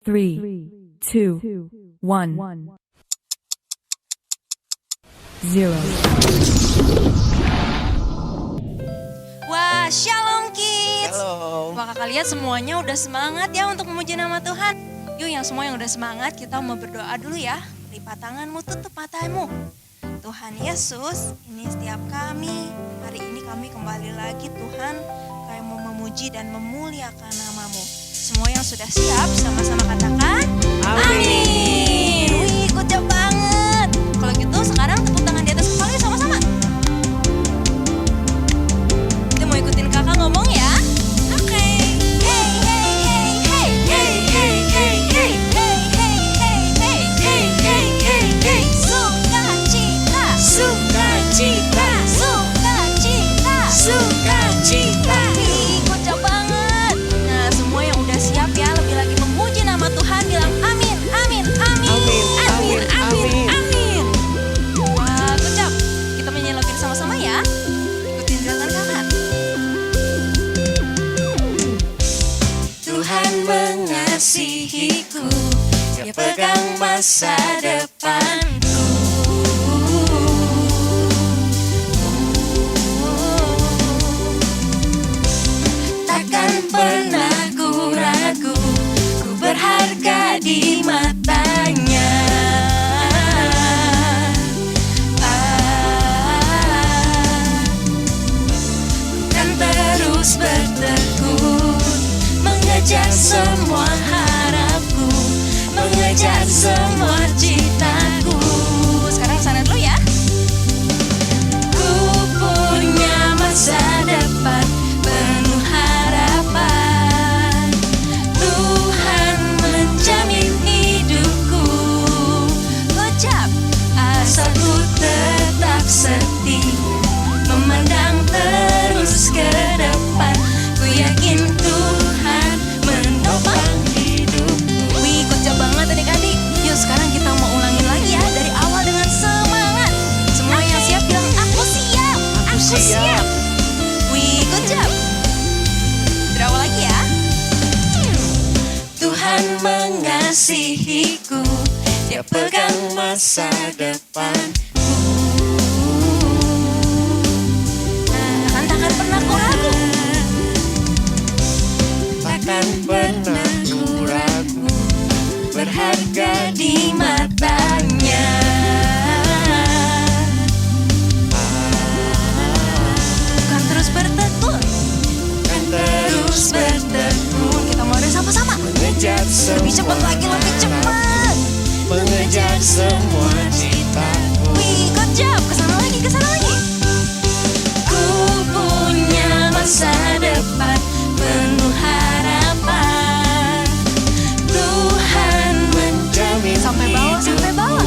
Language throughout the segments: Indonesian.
3, 2, 1, 0. Wah, Shalom Kids. Halo. Apakah kalian semuanya udah semangat ya untuk memuji nama Tuhan? Yuk yang semua yang udah semangat, kita mau berdoa dulu ya. Lipat tanganmu, tutup matamu. Tuhan Yesus, ini setiap kami, hari ini kami kembali lagi Tuhan, kami mau memuji dan memuliakan namamu. Semua yang sudah siap, sama-sama katakan amin. Wih, kocak banget. Kalau gitu sekarang tepuk tangan di atas kepala sama-sama. Kita mau ikutin kakak ngomong ya. Oke. Hey, hey, hey, hey, hey, hey, hey, hey, hey, hey, hey, hey, hey, hey, hey. Sukacita, sukacita, sukacita, sukacita. Ih, kocak banget. Nah, semua yang udah siap ya, lebih lagi memuji nama Tuhan, bilang amin, amin, amin, amin, amin, amin. Wah, kocak. Kita nyanyi lagu ini sama-sama ya. Ikutin gerakan kakak. Tuhan mengasihiku, Dia pegang masa depanku. Takkan pernah ku ragu, ku berharga di matanya. Ku kan terus bertekun, mengejar semua harapku, mengejar semua citaku. Sekarang sana dulu ya. Ku punya masa depan penuh harapan. Tuhan menjamin hidupku. Kocak. Asalku tetap setia, memandang terus ke depan. Ku yakin Tuhan menopang hidupku. Wih, kocak banget adik-adik. Yuk sekarang kita mau ulangin lagi ya dari awal dengan semangat. Semua yang siap bilang aku siap. Aku siap. Wih, kocak. Berawal lagi ya. Tuhan mengasihiku, Dia pegang masa depanku. Takkan pernah ku ragu. Takkan pernah ku ragu, berharga di matanya. Bukan terus bertekun. Kan terus bertekun, Kita mau ada sama-sama. mengejar Lebih cepat semua lagi, lebih cepat. mengejar semua citaku. Wih, kocak. Kesana lagi, kesana lagi. Ku punya masa depan penuh harapan. Tuhan menjamin Sampai bawah, sampai bawah.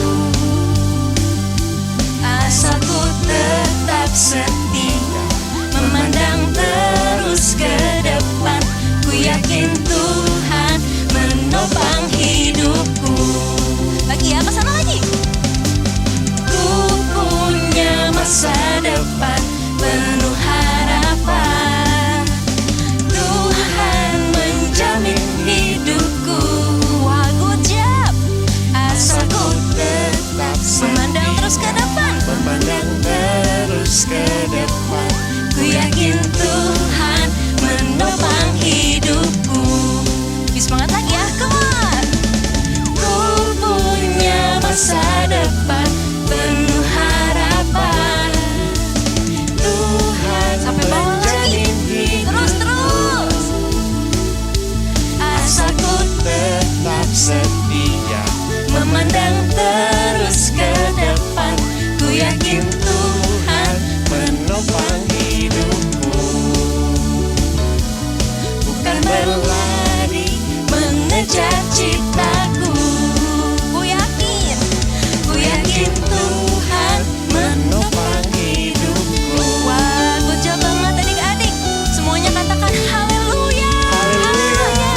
Asalku tetap setia, memandang terus ke depan. Ku yakin Tuhan menopang hidupku. Lagi ya, kesana lagi. Ku punya masa depan penuh harapan. Tuhan menjamin hidupku. Wah, kocak. Asalku tetap Memandang terus ke depan. memandang terus ke depan. Ku yakin Tuhan menopang hidupku. Lebih semangat lagi ya, come on. Ku punya masa depan penuh harapan. Tuhan Sampai bawah lagi. menjamin hidupku. Terus, terus. Asalku tetap setia, memandang terus ke depan. Ku yakin Tuhan menopang hidupku. Bukan berlari mengejar citaku. Ku yakin Tuhan menopang hidupku. Wah, kocak banget adik-adik. Semuanya katakan haleluya. Haleluya.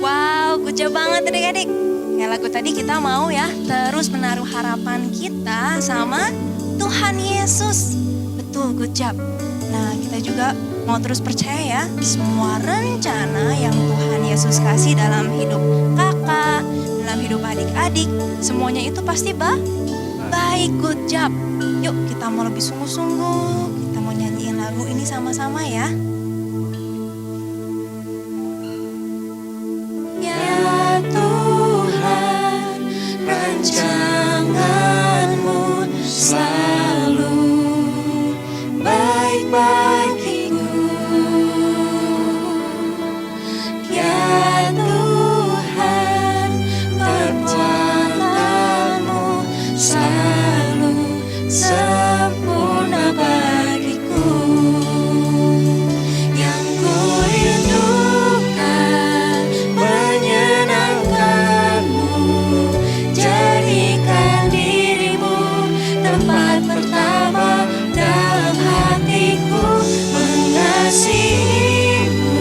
Wow, kocak banget adik-adik. Kayak lagu tadi kita mau ya terus menaruh harapan kita sama Tuhan Yesus. good job. Nah, kita juga mau terus percaya ya, semua rencana yang Tuhan Yesus kasih dalam hidup kakak, dalam hidup adik-adik, semuanya itu pasti baik, good job. Yuk kita mau lebih sungguh-sungguh, kita mau nyanyiin lagu ini sama-sama ya. Ya Tuhan, rancangan-Mu selalu baik bagiku. Ya Tuhan, perbuatan-Mu selalu sempurna bagiku. Yang kurindukan menyenangkan-Mu, jadikan diri-Mu tempat pertama dalam hatiku, mengasihi-Mu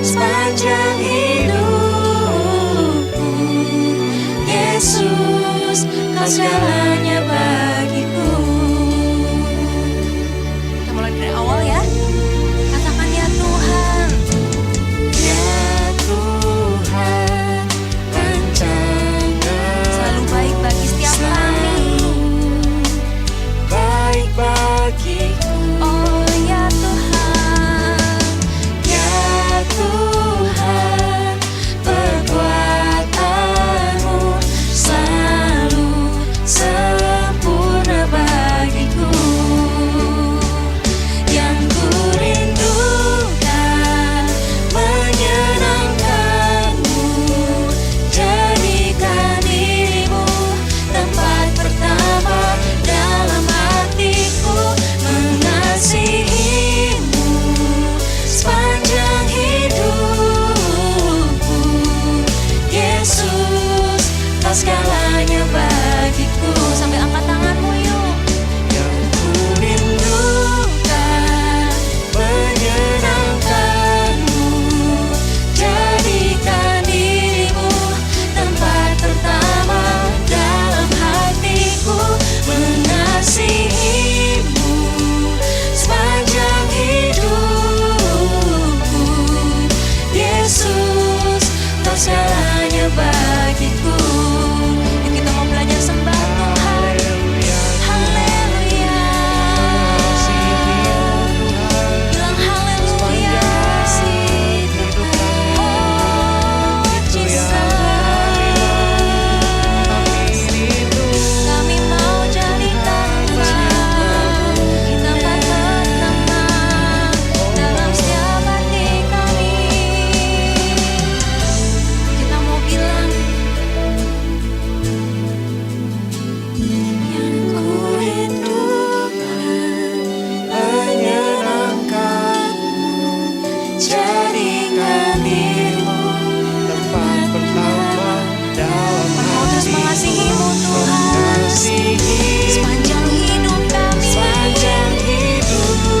sepanjang hidupku. Yesus, Kau segalanya bagiku. Kita mulai dari awal ya. Katakan ya Tuhan. Ya Tuhan, rancangan Selalu baik bagi setiap kami. baik bagiku. Oh ya Tuhan. Ya Tuhan, perbuatan-Mu selalu sempurna bagiku. Yang kurindukan menyenangkan-Mu, jadikan diri-Mu tempat pertama dalam hatiku, mengasihi-Mu sepanjang hidupku. Yesus, Kau segalanya bagiku. Sambil angkat tanganmu yuk. Yang kurindukan menyenangkan-Mu, jadikan diri-Mu tempat pertama dalam hatiku, mengasihi-Mu sepanjang hidupku. Yesus, Kau segalanya bagiku. Yuk kita mau belajar sembah Tuhan. Haleluya. Bilang haleluya. Oh Jesus. Kami mau jadikan Tuhan tempat pertama dalam setiap hati kami. Kita mau bilang Yang kurindukan menyenangkan-Mu, jadikan diri-Mu tempat pertama dalam mau terus hatiku, mengasihi-Mu Tuhan mengasihi sepanjang hidup kami. sepanjang hidupku.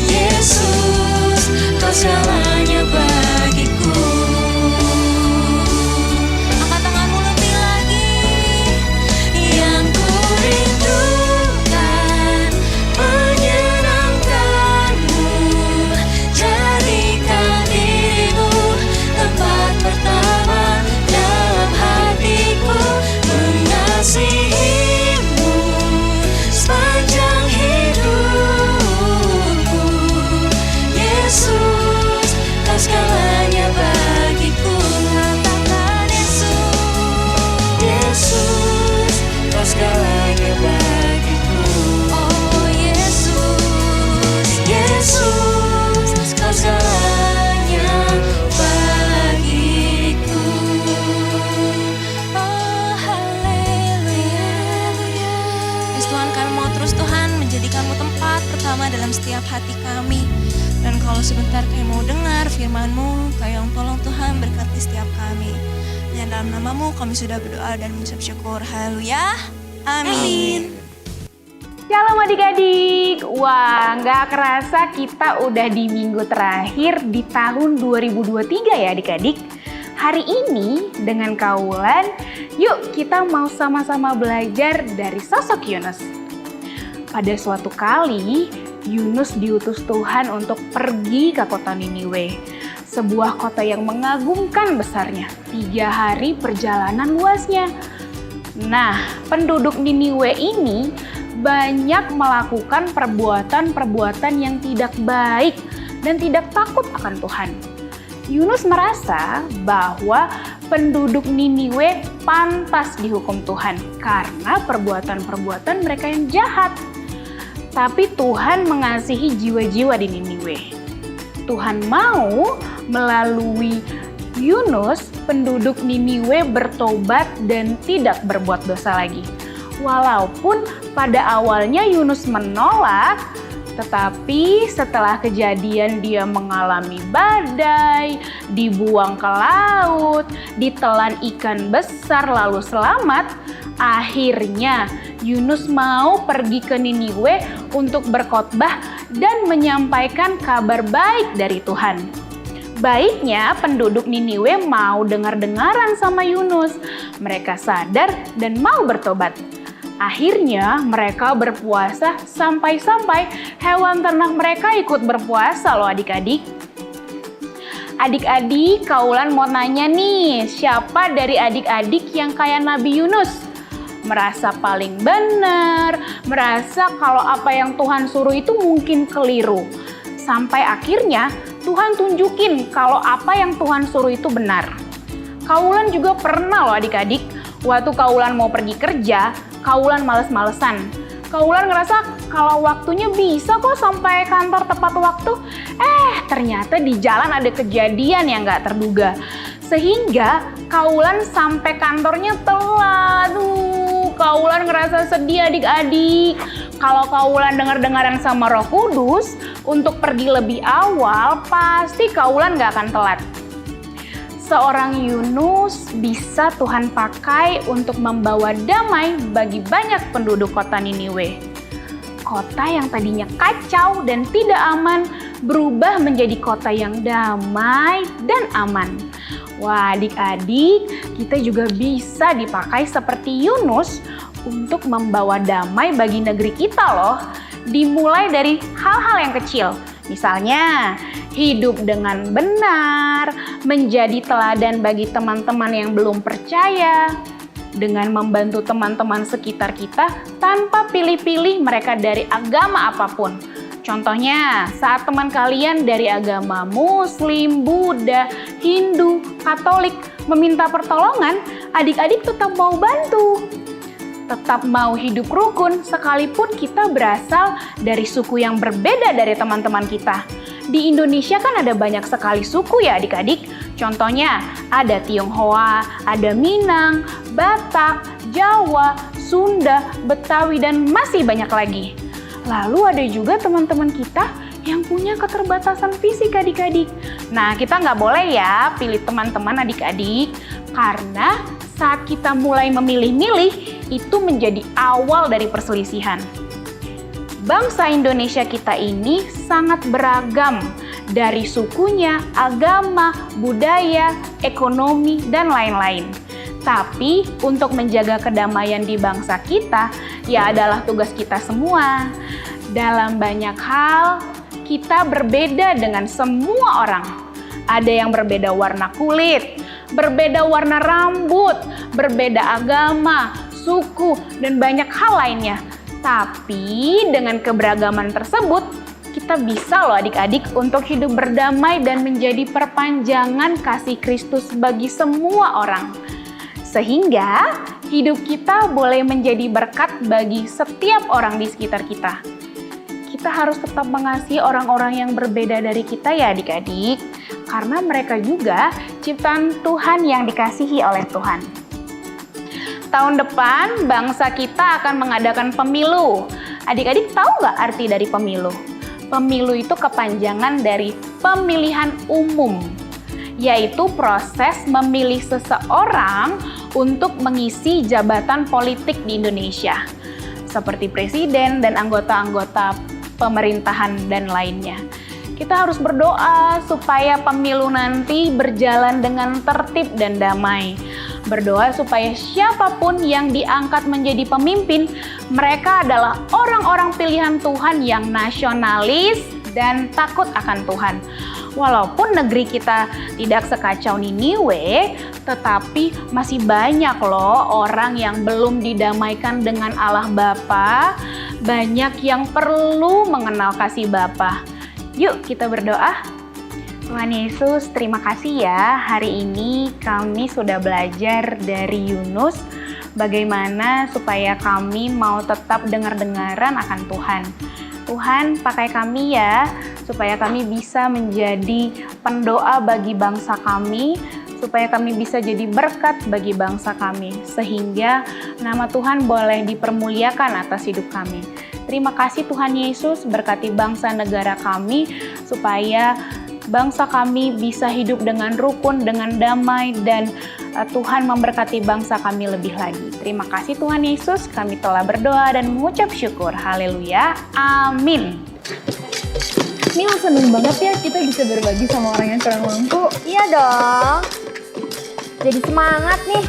Yesus, Kau segalanya bagiku. Angkat tanganmu lebih lagi. Yang kurindukan menyenangkan-Mu, jadikan diri-Mu tempat pertama dalam hatiku, mengasihi-Mu sepanjang hidupku. Yesus, Kau segalanya bagiku. Katakan Yesus, Yesus, Kau segalanya bagiku. Oh Yesus. Yesus, Kau segalanya bagiku. Oh haleluya. Yes Tuhan, kami mau terus Tuhan menjadikan-Mu tempat pertama dalam setiap hati kami. Dan kalau sebentar kami mau dengar firman-Mu, Kau tolong Tuhan berkati setiap kami. Dan dalam nama-Mu kami sudah berdoa dan mengucap syukur. Haleluya. Amin. Shalom adik-adik. Wah, nggak kerasa kita udah di minggu terakhir di tahun 2023 ya adik-adik. Hari ini dengan Kaulan, yuk kita mau sama-sama belajar dari sosok Yunus. Pada suatu kali, Yunus diutus Tuhan untuk pergi ke kota Niniwe. Sebuah kota yang mengagumkan besarnya, 3 hari perjalanan luasnya. Nah, penduduk Niniwe ini banyak melakukan perbuatan-perbuatan yang tidak baik dan tidak takut akan Tuhan. Yunus merasa bahwa penduduk Niniwe pantas dihukum Tuhan karena perbuatan-perbuatan mereka yang jahat. Tapi Tuhan mengasihi jiwa-jiwa di Niniwe. Tuhan mau melalui Yunus, penduduk Niniwe bertobat dan tidak berbuat dosa lagi. Walaupun pada awalnya Yunus menolak, tetapi setelah kejadian dia mengalami badai, dibuang ke laut, ditelan ikan besar lalu selamat, akhirnya Yunus mau pergi ke Niniwe untuk berkhotbah dan menyampaikan kabar baik dari Tuhan. Baiknya penduduk Niniwe mau dengar-dengaran sama Yunus. Mereka sadar dan mau bertobat. Akhirnya mereka berpuasa sampai-sampai hewan ternak mereka ikut berpuasa loh adik-adik. Adik-adik, Kaulan mau nanya nih, siapa dari adik-adik yang kayak Nabi Yunus? Merasa paling benar, merasa kalau apa yang Tuhan suruh itu mungkin keliru. Sampai akhirnya Tuhan tunjukin kalau apa yang Tuhan suruh itu benar. Kaulan juga pernah loh adik-adik, waktu Kaulan mau pergi kerja, Kaulan males-malesan. Kaulan ngerasa kalau waktunya bisa kok sampai kantor tepat waktu. Ternyata di jalan ada kejadian yang gak terduga. Sehingga Kaulan sampai kantornya telat. Kaulan ngerasa sedih adik-adik. Kalau Kaulan dengar-dengaran sama Roh Kudus untuk pergi lebih awal, pasti Kaulan gak akan telat. Seorang Yunus bisa Tuhan pakai untuk membawa damai bagi banyak penduduk kota Niniwe. Kota yang tadinya kacau dan tidak aman berubah menjadi kota yang damai dan aman. Wah, adik-adik, kita juga bisa dipakai seperti Yunus untuk membawa damai bagi negeri kita loh. Dimulai dari hal-hal yang kecil. Misalnya, hidup dengan benar, menjadi teladan bagi teman-teman yang belum percaya, dengan membantu teman-teman sekitar kita tanpa pilih-pilih mereka dari agama apapun. Contohnya, saat teman kalian dari agama Muslim, Buddha, Hindu, Katolik meminta pertolongan, adik-adik tetap mau bantu. Tetap mau hidup rukun sekalipun kita berasal dari suku yang berbeda dari teman-teman kita. Di Indonesia kan ada banyak sekali suku ya adik-adik. Contohnya ada Tionghoa, ada Minang, Batak, Jawa, Sunda, Betawi, dan masih banyak lagi. Lalu ada juga teman-teman kita yang punya keterbatasan fisik adik-adik. Nah, kita nggak boleh ya pilih teman-teman adik-adik, karena saat kita mulai memilih-milih, itu menjadi awal dari perselisihan. Bangsa Indonesia kita ini sangat beragam dari sukunya, agama, budaya, ekonomi, dan lain-lain. Tapi untuk menjaga kedamaian di bangsa kita, ya adalah tugas kita semua. Dalam banyak hal, kita berbeda dengan semua orang. Ada yang berbeda warna kulit, berbeda warna rambut, berbeda agama, suku, dan banyak hal lainnya. Tapi dengan keberagaman tersebut, kita bisa loh adik-adik untuk hidup berdamai dan menjadi perpanjangan kasih Kristus bagi semua orang. Sehingga hidup kita boleh menjadi berkat bagi setiap orang di sekitar kita. Kita harus tetap mengasihi orang-orang yang berbeda dari kita ya adik-adik, karena mereka juga ciptaan Tuhan yang dikasihi oleh Tuhan. Tahun depan bangsa kita akan mengadakan pemilu. Adik-adik tahu nggak arti dari pemilu? Pemilu itu kepanjangan dari pemilihan umum, yaitu proses memilih seseorang untuk mengisi jabatan politik di Indonesia, seperti presiden dan anggota-anggota pemerintahan dan lainnya. Kita harus berdoa supaya pemilu nanti berjalan dengan tertib dan damai. Berdoa supaya siapapun yang diangkat menjadi pemimpin, mereka adalah orang-orang pilihan Tuhan yang nasionalis dan takut akan Tuhan. Walaupun negeri kita tidak sekacau Niniwe, tetapi masih banyak loh orang yang belum didamaikan dengan Allah Bapa. Banyak yang perlu mengenal kasih Bapa. Yuk kita berdoa. Tuhan Yesus, terima kasih ya. Hari ini kami sudah belajar dari Yunus bagaimana supaya kami mau tetap dengar-dengaran akan Tuhan. Tuhan, pakai kami ya, supaya kami bisa menjadi pendoa bagi bangsa kami, supaya kami bisa jadi berkat bagi bangsa kami, sehingga nama Tuhan boleh dipermuliakan atas hidup kami. Terima kasih Tuhan Yesus, berkati bangsa negara kami, supaya bangsa kami bisa hidup dengan rukun, dengan damai, dan Tuhan memberkati bangsa kami lebih lagi. Terima kasih Tuhan Yesus, kami telah berdoa dan mengucap syukur. Haleluya, amin. Ini seneng banget ya kita bisa berbagi sama orang yang kurang mampu. Iya dong. Jadi semangat nih.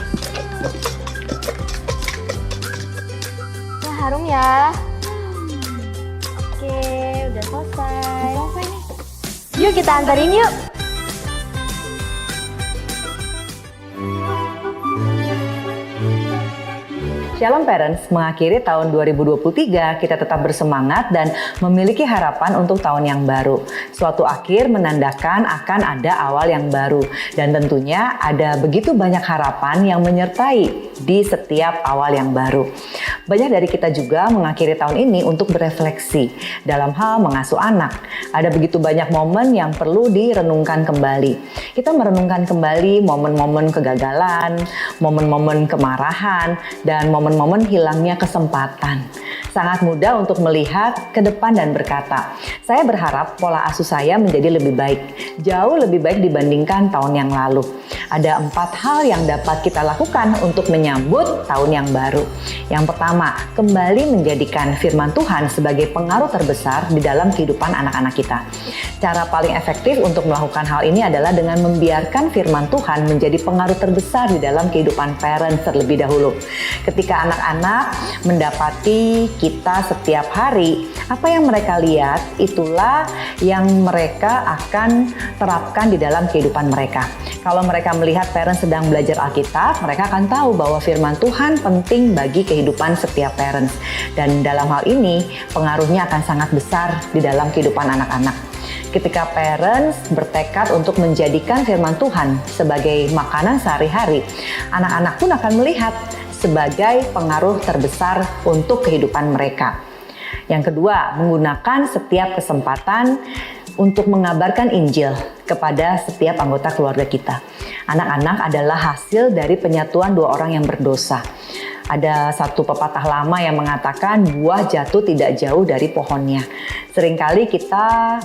Wah, harum ya. Oke, udah selesai. Yuk kita anterin yuk. Shalom Parents, mengakhiri tahun 2023 kita tetap bersemangat dan memiliki harapan untuk tahun yang baru. Suatu akhir menandakan akan ada awal yang baru dan tentunya ada begitu banyak harapan yang menyertai di setiap awal yang baru. Banyak dari kita juga mengakhiri tahun ini untuk berefleksi dalam hal mengasuh anak. Ada begitu banyak momen yang perlu direnungkan kembali. Kita merenungkan kembali momen-momen kegagalan, momen-momen kemarahan, dan momen-momen hilangnya kesempatan. Sangat mudah untuk melihat ke depan dan berkata, saya berharap pola asuh saya menjadi lebih baik, jauh lebih baik dibandingkan tahun yang lalu. Ada 4 hal yang dapat kita lakukan untuk menyambut tahun yang baru. Yang pertama, kembali menjadikan firman Tuhan sebagai pengaruh terbesar di dalam kehidupan anak-anak kita. Cara paling efektif untuk melakukan hal ini adalah dengan membiarkan firman Tuhan menjadi pengaruh terbesar di dalam kehidupan parents terlebih dahulu. Ketika anak-anak mendapati kita setiap hari, apa yang mereka lihat itulah yang mereka akan terapkan di dalam kehidupan mereka. Kalau mereka melihat parents sedang belajar Alkitab, mereka akan tahu bahwa firman Tuhan penting bagi kehidupan setiap parents. Dan dalam hal ini, pengaruhnya akan sangat besar di dalam kehidupan anak-anak. Ketika parents bertekad untuk menjadikan firman Tuhan sebagai makanan sehari-hari, anak-anak pun akan melihat sebagai pengaruh terbesar untuk kehidupan mereka. Yang kedua, menggunakan setiap kesempatan untuk mengabarkan Injil kepada setiap anggota keluarga kita. Anak-anak adalah hasil dari penyatuan 2 orang yang berdosa. Ada satu pepatah lama yang mengatakan buah jatuh tidak jauh dari pohonnya. Seringkali kita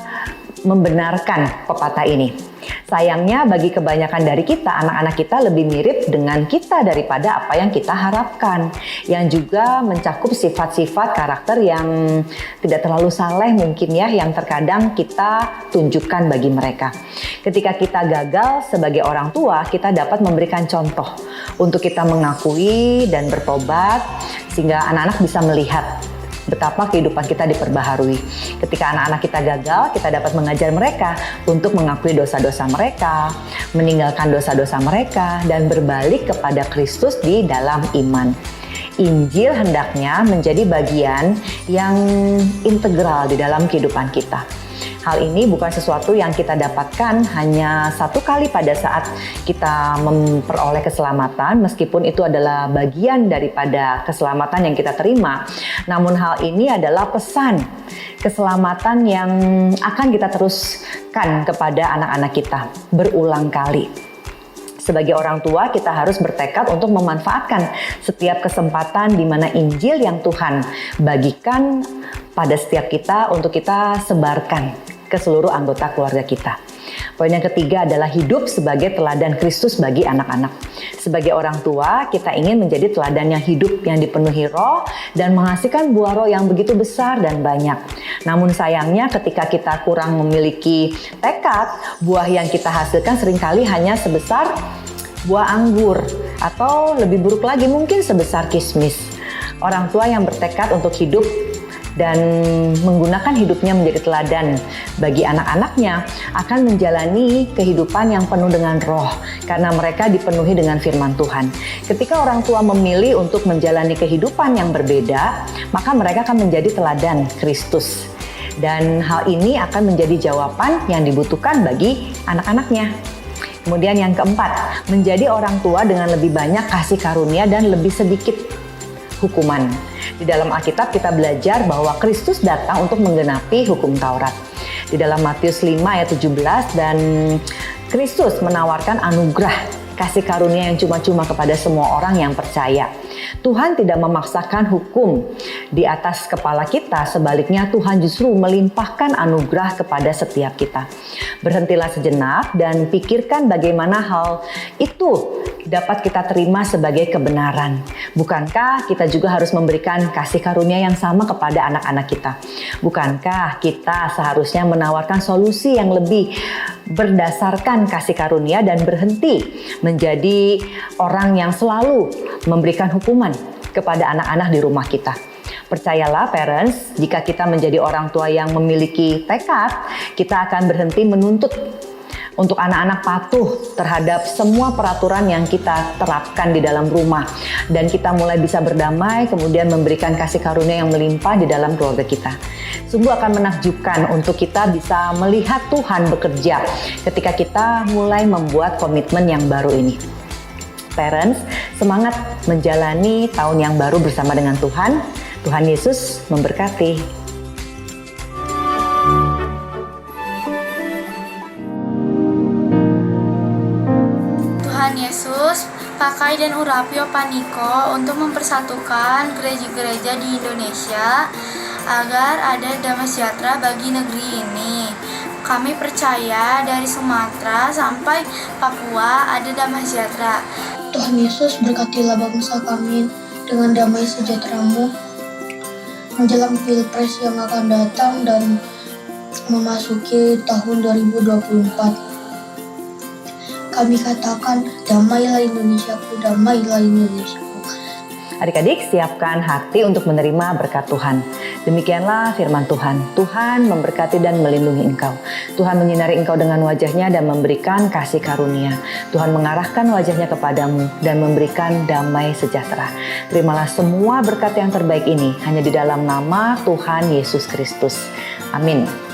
membenarkan pepatah ini. Sayangnya bagi kebanyakan dari kita, anak-anak kita lebih mirip dengan kita daripada apa yang kita harapkan. Yang juga mencakup sifat-sifat karakter yang tidak terlalu saleh mungkin ya, yang terkadang kita tunjukkan bagi mereka. Ketika kita gagal sebagai orang tua, kita dapat memberikan contoh untuk kita mengakui dan bertobat sehingga anak-anak bisa melihat betapa kehidupan kita diperbaharui. Ketika anak-anak kita gagal, kita dapat mengajar mereka untuk mengakui dosa-dosa mereka, meninggalkan dosa-dosa mereka, dan berbalik kepada Kristus di dalam iman. Injil hendaknya menjadi bagian yang integral di dalam kehidupan kita. Hal ini bukan sesuatu yang kita dapatkan hanya satu kali pada saat kita memperoleh keselamatan, meskipun itu adalah bagian daripada keselamatan yang kita terima. Namun hal ini adalah pesan keselamatan yang akan kita teruskan kepada anak-anak kita berulang kali. Sebagai orang tua, kita harus bertekad untuk memanfaatkan setiap kesempatan di mana Injil yang Tuhan bagikan pada setiap kita untuk kita sebarkan ke seluruh anggota keluarga kita. Poin yang ketiga adalah hidup sebagai teladan Kristus bagi anak-anak. Sebagai orang tua, kita ingin menjadi teladan yang hidup, yang dipenuhi roh, dan menghasilkan buah roh yang begitu besar dan banyak. Namun sayangnya ketika kita kurang memiliki tekad, buah yang kita hasilkan seringkali hanya sebesar buah anggur Atau lebih buruk lagi mungkin sebesar kismis. Orang tua yang bertekad untuk hidup dan menggunakan hidupnya menjadi teladan bagi anak-anaknya akan menjalani kehidupan yang penuh dengan roh karena mereka dipenuhi dengan firman Tuhan. Ketika orang tua memilih untuk menjalani kehidupan yang berbeda, maka mereka akan menjadi teladan Kristus. Dan hal ini akan menjadi jawaban yang dibutuhkan bagi anak-anaknya. Kemudian yang keempat, menjadi orang tua dengan lebih banyak kasih karunia dan lebih sedikit hukuman. Di dalam Alkitab kita belajar bahwa Kristus datang untuk menggenapi hukum Taurat. Di dalam Matius 5 ayat 17, dan Kristus menawarkan anugerah kasih karunia yang cuma-cuma kepada semua orang yang percaya. Tuhan tidak memaksakan hukum di atas kepala kita, sebaliknya Tuhan justru melimpahkan anugerah kepada setiap kita. Berhentilah sejenak dan pikirkan bagaimana hal itu dapat kita terima sebagai kebenaran. Bukankah kita juga harus memberikan kasih karunia yang sama kepada anak-anak kita? Bukankah kita seharusnya menawarkan solusi yang lebih berdasarkan kasih karunia dan berhenti menjadi orang yang selalu memberikan hukuman kepada anak-anak di rumah kita? Percayalah parents, jika kita menjadi orang tua yang memiliki tekad, kita akan berhenti menuntut untuk anak-anak patuh terhadap semua peraturan yang kita terapkan di dalam rumah, dan kita mulai bisa berdamai, kemudian memberikan kasih karunia yang melimpah di dalam keluarga kita. Sungguh akan menakjubkan untuk kita bisa melihat Tuhan bekerja ketika kita mulai membuat komitmen yang baru ini. Parents, semangat menjalani tahun yang baru bersama dengan Tuhan. Tuhan Yesus memberkati. Tuhan Yesus pakai dan urapi Opa Niko untuk mempersatukan gereja-gereja di Indonesia agar ada damai sejahtera bagi negeri ini. Kami percaya dari Sumatera sampai Papua ada damai sejahtera. Tuhan Yesus berkatilah bangsa kami dengan damai sejahtera-Mu menjelang Pilpres yang akan datang dan memasuki tahun 2024. Kami katakan, damailah Indonesiaku, damailah Indonesiaku. Adik-adik, siapkan hati untuk menerima berkat Tuhan. Demikianlah firman Tuhan. Tuhan memberkati dan melindungi engkau. Tuhan menyinari engkau dengan wajahnya dan memberikan kasih karunia. Tuhan mengarahkan wajahnya kepadamu dan memberikan damai sejahtera. Terimalah semua berkat yang terbaik ini hanya di dalam nama Tuhan Yesus Kristus. Amin.